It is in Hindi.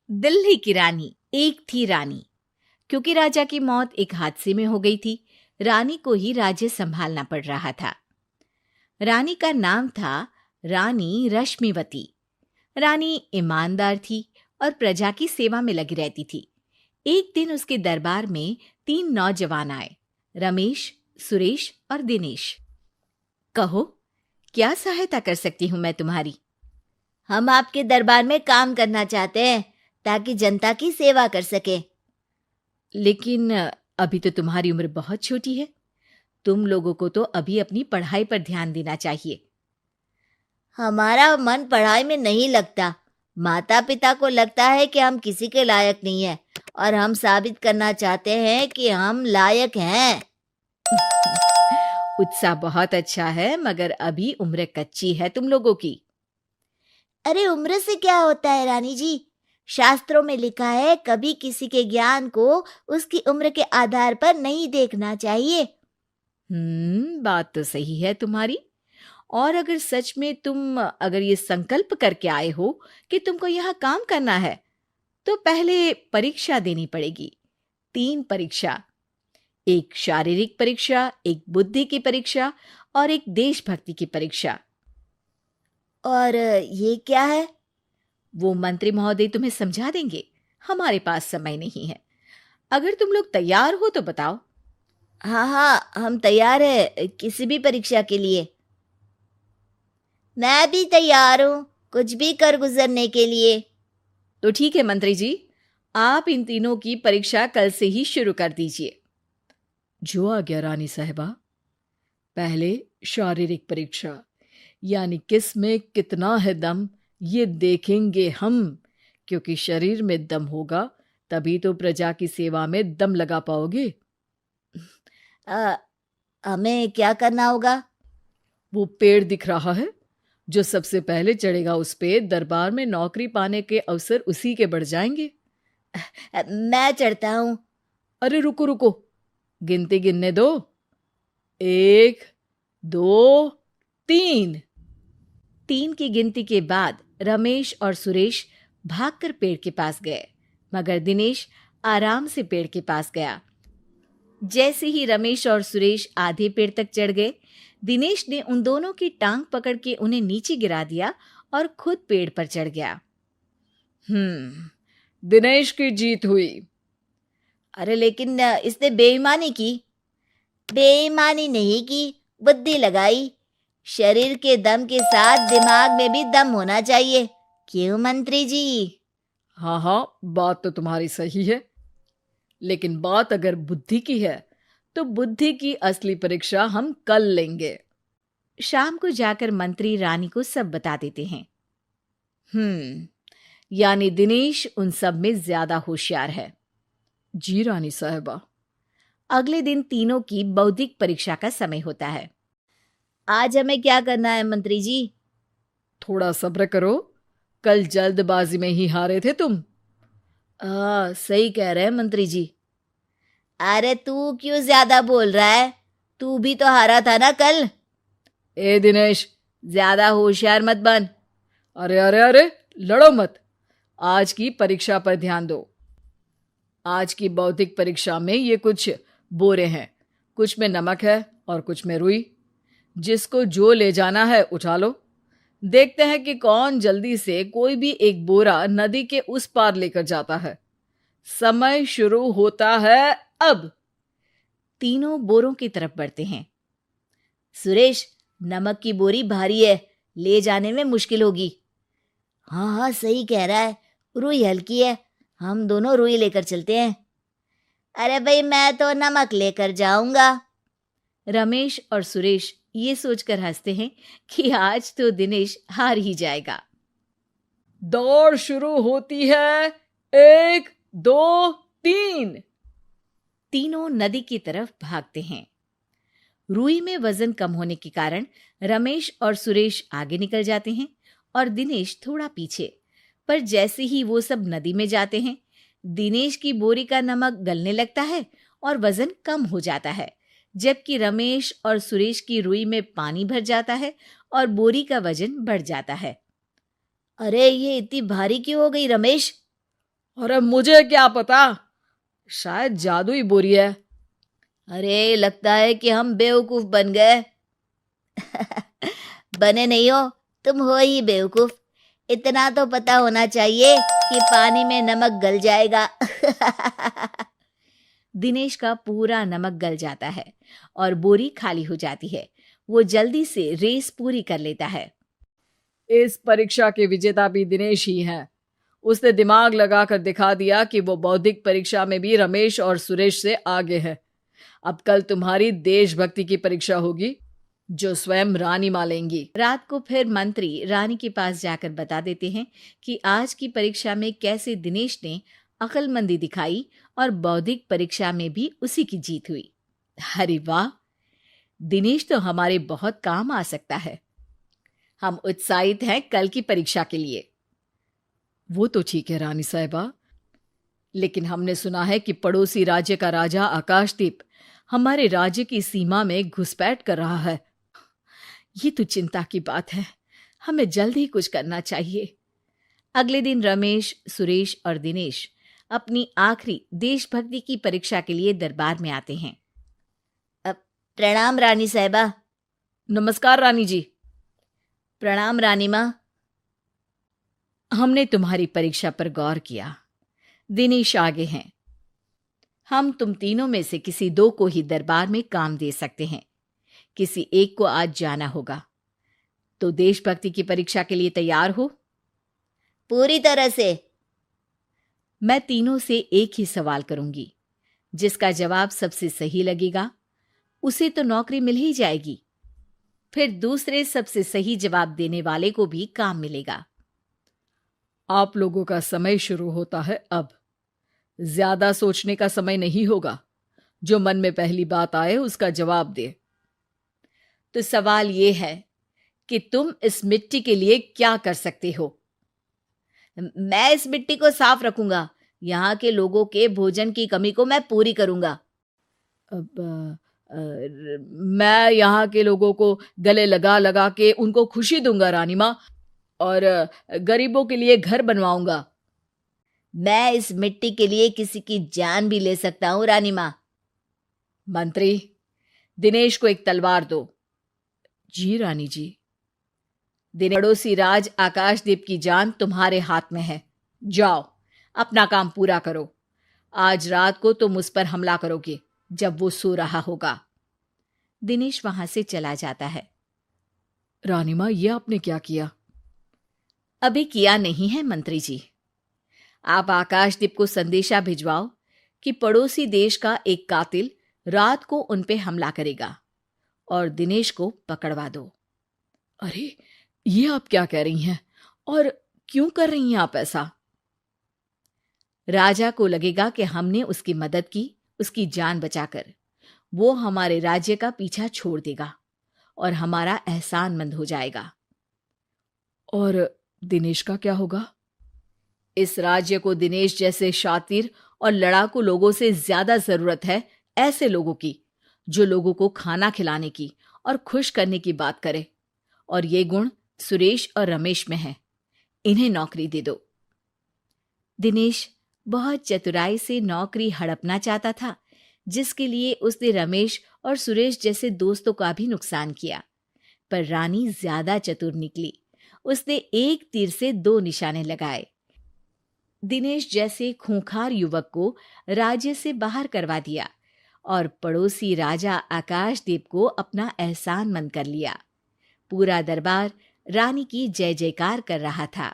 दिल्ली की रानी। एक थी रानी। क्योंकि राजा की मौत एक हादसे में हो गई थी, रानी को ही राज्य संभालना पड़ रहा था। रानी का नाम था रानी रश्मिवती। रानी ईमानदार थी और प्रजा की सेवा में लगी रहती थी। एक दिन उसके दरबार में 3 नौजवान आए, रमेश, सुरेश और दिनेश। कहो, क्या सहायता कर सकती हूँ मैं तुम्हारी? हम आपके दरबार में काम करना चाहते हैं ताकि जनता की सेवा कर सके। लेकिन अभी तो तुम्हारी उम्र बहुत छोटी है। तुम लोगों को तो अभी अपनी पढ़ाई पर ध्यान देना चाहिए। हमारा मन पढ़ाई में नहीं लगता। माता पिता को लगता है कि हम किसी के लायक नहीं हैं और हम साबित करना चाहते हैं कि हम लायक हैं। उत्साह बहुत अच्छा है, मगर अभी उम्र कच्ची है तुम लोगों की। अरे उम्र से क्या होता है रानी जी? शास्त्रों में लिखा है कभी किसी के ज्ञान को उसकी उम्र के आधार पर नहीं देखना चाहिए। बात तो सही है तुम्हारी। और अगर सच में तुम अगर ये संकल्प करके आए हो कि तुमको यहाँ काम करना है, तो पहले परीक्षा देनी पड़ेगी। 3 परीक्षा, एक शारीरिक परीक्षा, एक बुद्धि की परीक्षा और एक देशभक्ति की परीक्षा। और ये क्या है? वो मंत्री महोदय तुम्हें समझा देंगे। हमारे पास समय नहीं है। अगर तुम लोग तैयार हो तो बताओ। हाँ हाँ, हम तैयार है किसी भी परीक्षा के लिए। मैं भी तैयार हूँ कुछ भी कर गुजरने के लिए। तो ठीक है मंत्री जी, आप इन तीनों की परीक्षा कल से ही शुरू कर दीजिए। जो आ गया रानी साहिबा। पहले शारीरिक परीक्षा, यानी किस में कितना है दम, ये देखेंगे हम। क्योंकि शरीर में दम होगा तभी तो प्रजा की सेवा में दम लगा पाओगे। हमें क्या करना होगा? वो पेड़ दिख रहा है, जो सबसे पहले चढ़ेगा उस पे दरबार में नौकरी पाने के अवसर उसी के बढ़ जाएंगे। मैं चढ़ता हूँ। अरे रुको रुको, गिनती गिनने दो। 1, 2, 3। 3 की गिनती के बाद रमेश और सुरेश भागकर पेड़ के पास गए, मगर दिनेश आराम से पेड़ के पास गया। जैसे ही रमेश और सुरेश आधे पेड़ तक चढ़ गए, दिनेश ने उन दोनों की टांग पकड़ के उन्हें नीचे गिरा दिया और खुद पेड़ पर चढ़ गया। दिनेश की जीत हुई। अरे लेकिन इसने बेईमानी की। बेईमानी नहीं की, बुद्धि लगाई। शरीर के दम के साथ दिमाग में भी दम होना चाहिए। क्यों मंत्री जी? हाँ हाँ, बात तो तुम्हारी सही है। लेकिन बात अगर बुद्धि की है तो बुद्धि की असली परीक्षा हम कल लेंगे। शाम को जाकर मंत्री रानी को सब बता देते हैं। यानी दिनेश उन सब में ज्यादा होशियार है। जी रानी साहिबा। अगले दिन तीनों की बौद्धिक परीक्षा का समय होता है। आज हमें क्या करना है मंत्री जी? थोड़ा सब्र करो, कल जल्दबाजी में ही हारे थे तुम। सही कह रहे हैं मंत्री जी। अरे तू क्यों ज्यादा बोल रहा है? तू भी तो हारा था ना कल। ए दिनेश, ज्यादा होशियार मत बन। अरे अरे अरे, लड़ो मत। आज की परीक्षा पर ध्यान दो। आज की बौद्धिक परीक्षा में ये कुछ बोरे हैं, कुछ में नमक है और कुछ में रुई। जिसको जो ले जाना है उठा लो। देखते हैं कि कौन जल्दी से कोई भी एक बोरा नदी के उस पार लेकर जाता है। समय शुरू होता है अब। तीनों बोरों की तरफ बढ़ते हैं। सुरेश, नमक की बोरी भारी है, ले जाने में मुश्किल होगी। हाँ हाँ, सही कह रहा है, रुई हल्की है, हम दोनों रुई लेकर चलते हैं। अरे भाई, मैं तो नमक लेकर जाऊंगा। रमेश और सुरेश ये सोचकर हंसते हैं कि आज तो दिनेश हार ही जाएगा। दौड़ शुरू होती है। 1, 2, 3। तीनों नदी की तरफ भागते हैं। रुई में वजन कम होने के कारण रमेश और सुरेश आगे निकल जाते हैं और दिनेश थोड़ा पीछे। पर जैसे ही वो सब नदी में जाते हैं, दिनेश की बोरी का नमक गलने लगता है और वजन कम हो जाता है, जबकि रमेश और सुरेश की रुई में पानी भर जाता है और बोरी का वजन बढ़ जाता है। अरे ये इतनी भारी क्यों हो गई रमेश? और अब मुझे क्या पता, शायद जादुई बोरी है। अरे लगता है कि हम बेवकूफ बन गए। बने नहीं हो, तुम हो ही बेवकूफ। इतना तो पता होना चाहिए कि पानी में नमक गल जाएगा। दिनेश का पूरा नमक गल जाता है और बोरी खाली हो जाती है। वो जल्दी से रेस पूरी कर लेता है। इस परीक्षा के विजेता भी दिनेश ही हैं। उसने दिमाग लगाकर दिखा दिया कि वो बौद्धिक परीक्षा में भी रमेश और सुरेश से आगे है। अब कल तुम्हारी देशभक्ति की परीक्षा होगी, जो स्वयं रानी माँ लेंगी। रात को फिर मंत्री रानी के पास जाकर बता देते हैं कि आज की परीक्षा में कैसे दिनेश ने अक्लमंदी दिखाई और बौद्धिक परीक्षा में भी उसी की जीत हुई। अरे वाह, दिनेश तो हमारे बहुत काम आ सकता है। हम उत्साहित हैं कल की परीक्षा के लिए। वो तो ठीक है रानी साहिबा, लेकिन हमने सुना है कि पड़ोसी राज्य का राजा आकाशदीप हमारे राज्य की सीमा में घुसपैठ कर रहा है। ये तो चिंता की बात है। हमें जल्द ही कुछ करना चाहिए। अगले दिन रमेश, सुरेश और दिनेश अपनी आखिरी देशभक्ति की परीक्षा के लिए दरबार में आते हैं। प्रणाम रानी साहिबा। नमस्कार रानी जी। प्रणाम रानी माँ। हमने तुम्हारी परीक्षा पर गौर किया। दिनेश आगे हैं। हम तुम तीनों में से किसी दो को ही दरबार में काम दे सकते हैं। किसी एक को आज जाना होगा। तो देशभक्ति की परीक्षा के लिए तैयार हो? पूरी तरह से। मैं तीनों से एक ही सवाल करूंगी। जिसका जवाब सबसे सही लगेगा उसे तो नौकरी मिल ही जाएगी। फिर दूसरे सबसे सही जवाब देने वाले को भी काम मिलेगा। आप लोगों का समय शुरू होता है अब। ज्यादा सोचने का समय नहीं होगा। जो मन में पहली बात आए उसका जवाब दे। तो सवाल यह है कि तुम इस मिट्टी के लिए क्या कर सकते हो? मैं इस मिट्टी को साफ रखूंगा। यहाँ के लोगों के भोजन की कमी को मैं पूरी करूंगा। मैं यहाँ के लोगों को गले लगा लगा के उनको खुशी दूंगा रानी माँ, और गरीबों के लिए घर बनवाऊंगा। मैं इस मिट्टी के लिए किसी की जान भी ले सकता हूँ रानी माँ। मंत्री, दिनेश को एक तलवार दो। जी रानी जी। पड़ोसी राज आकाशदीप की जान तुम्हारे हाथ में है। जाओ, अपना काम पूरा करो। आज रात को तुम उस पर हमला करोगे जब वो सो रहा होगा। दिनेश वहां से चला जाता है। रानी माँ, ये आपने क्या किया? अभी किया नहीं है मंत्री जी। आप आकाशदीप को संदेशा भिजवाओ कि पड़ोसी देश का एक कातिल रात को उन पे हमला करेगा और दिनेश को पकड़वा दो। अरे, ये आप क्या कह रही हैं? और क्यों कर रही हैं आप ऐसा? राजा को लगेगा कि हमने उसकी मदद की, उसकी जान बचाकर। वो हमारे राज्य का पीछा छोड़ देगा और हमारा एहसानमंद हो जाएगा। और दिनेश का क्या होगा? इस राज्य को दिनेश जैसे शातिर और लड़ाकू लोगों से ज्यादा जरूरत है, ऐसे लोगों की जो लोगों को खाना खिलाने की और खुश करने की बात करे। और ये गुण सुरेश और रमेश में है। इन्हें नौकरी दे दो। दिनेश बहुत चतुराई से नौकरी हड़पना चाहता था, जिसके लिए उसने रमेश और सुरेश जैसे दोस्तों का भी नुकसान किया। पर रानी ज्यादा चतुर निकली। उसने एक तीर से दो निशाने लगाए। दिनेश जैसे खूंखार युवक को राज्य से बाहर करवा दिया और पड़ोसी राजा आकाशदीप को अपना एहसानमंद कर लिया। पूरा दरबार रानी की जय जयकार कर रहा था।